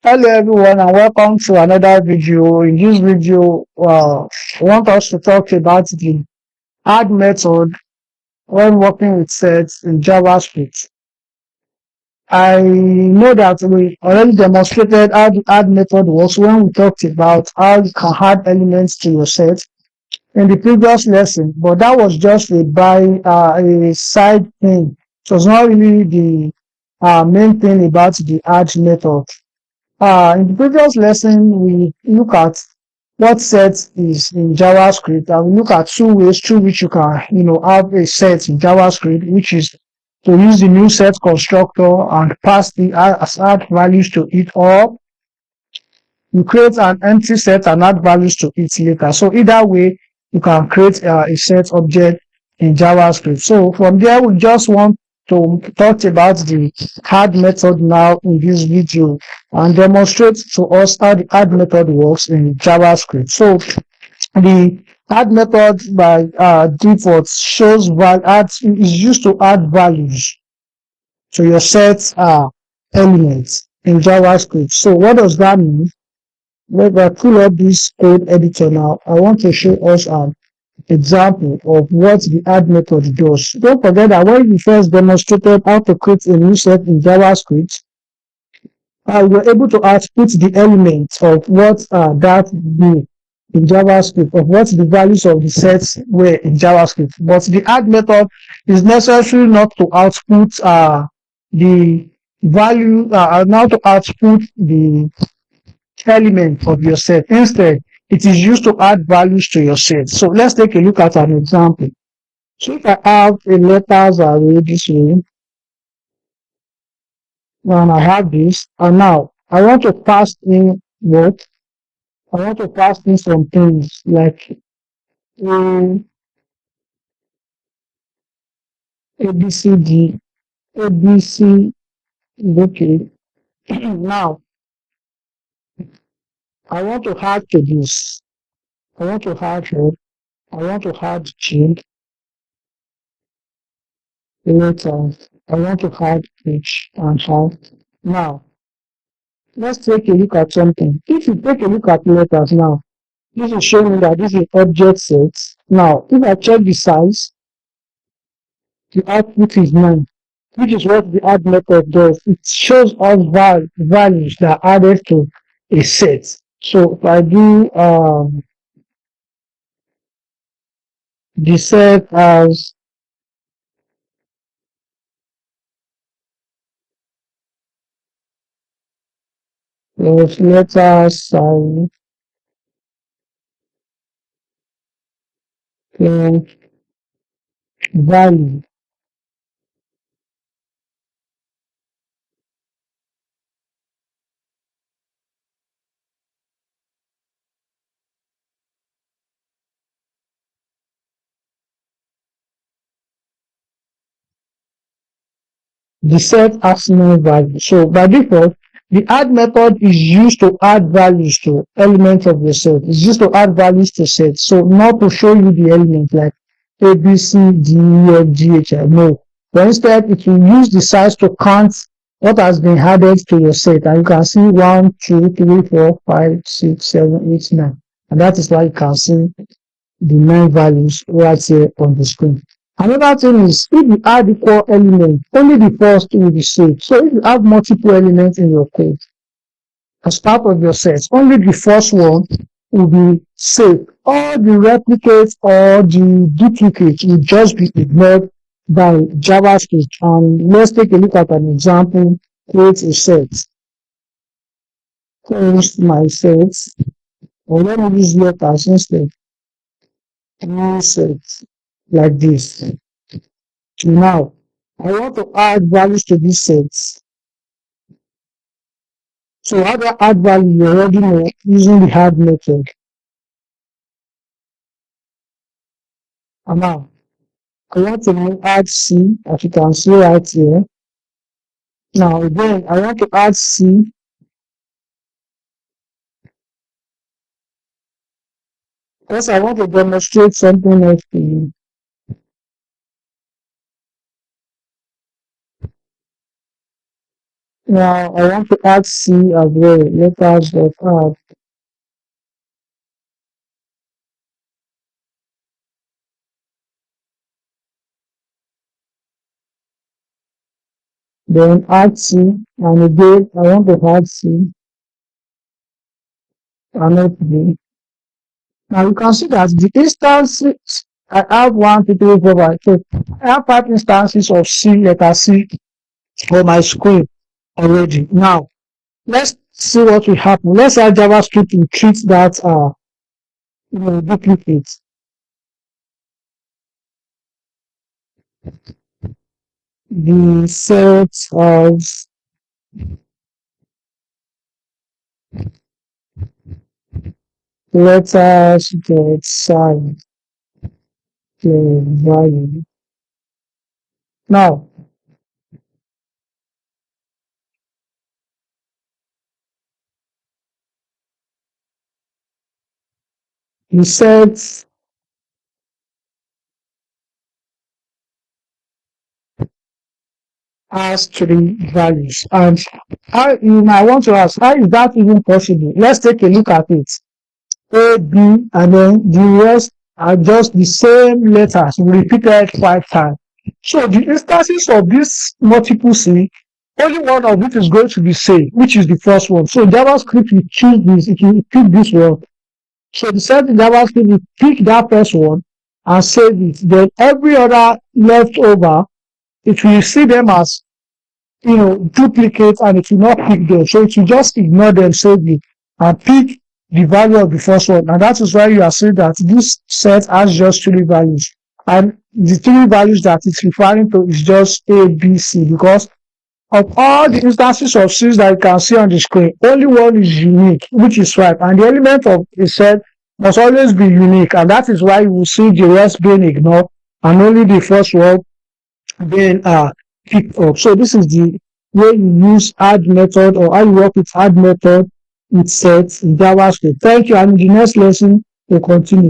Hello everyone and welcome to another video. In this video, I want us to talk about the add method when working with sets in JavaScript. I know that we already demonstrated how the add method works when we talked about how you can add elements to your set in the previous lesson, but that was just a side thing. It was not really the main thing about the add method. In the previous lesson, we look at what set is in JavaScript, and we look at two ways through which you can, have a set in JavaScript, which is to use the new set constructor and pass the add values to it, or you create an empty set and add values to it later. So either way, you can create a set object in JavaScript. So from there, we just want to talk about the add method now in this video and demonstrate to us how the add method works in JavaScript. So the add method by default shows is used to add values to your set elements in JavaScript. So what does that mean? When I pull up this code editor now, I want to show us an example of what the add method does. Don't forget that when we first demonstrated how to create a new set in JavaScript, we were able to output the elements of what that be in JavaScript, of what the values of the sets were in JavaScript. But the add method is necessary not to output the value, not to output the element of your set. Instead, it is used to add values to your set. So let's take a look at an example. So if I have a letters array this way, and I have this, and now I want to pass in what? I want to pass in some things like A, ABCD, ABC, okay. Now, I want to add to this. I want to add here. I want to add G, letters. I want to add H and half. Now, let's take a look at something. If you take a look at letters now, this is showing that this is object set. Now, if I check the size, the output is 9, which is what the add method does. It shows us values that are added to a set. So if I do the set as letters size value. The set has no value. So by default, the add method is used to add values to elements of the set. It's used to add values to sets. So not to show you the element like A, B, C, D, E, F, G, H, I. No. But instead, it will use the size to count what has been added to your set. And you can see 1, 2, 3, 4, 5, 6, 7, 8, 9. And that is why you can see the 9 values right here on the screen. Another thing is, if you add equal element, only the first will be saved. So if you have multiple elements in your code as part of your set, only the first one will be saved. All the replicates or the duplicates will just be ignored by JavaScript. And let's take a look at an example. Create a set. Close my set. Or let me use letters instead. New set. Like this. Now, I want to add values to these sets. So how do I add value? You already know using the add method. And now, I want to add C, as you can see right here. Now again, I want to add C. Because I want to demonstrate something else to you. Now I want to add C as well. Let us dot add. Then add C, and again I want to add C and not B. Now you can see that the instances I have 1, 2, 3, 4, 5. So I have 5 instances of C, letter C on my screen already. Now let's see what will happen. Let's add JavaScript to treat that duplicate. The set of letters get signed the value. Now the set has 3 values, and how you might want to ask, how is that even possible? Let's take a look at it. A, B, and then the rest are just the same letters repeated 5 times. So the instances of this multiple C, only one of it is going to be same, which is the first one. So JavaScript will choose this, it will pick this one. So the set in JavaScript will pick that first one and save it. Then every other leftover, it will see them as duplicate, and it will not pick them. So it will just ignore them, save it, and pick the value of the first one. And that is why you are seeing that this set has just 3 values. And the 3 values that it's referring to is just A, B, C, because of all the instances of C's that you can see on the screen, only one is unique, which is 5. And the element of a set must always be unique. And that is why you will see the rest being ignored and only the first one being picked up. So this is the way you use add method, or how you work with add method with sets in JavaScript. Thank you, and in the next lesson we'll continue.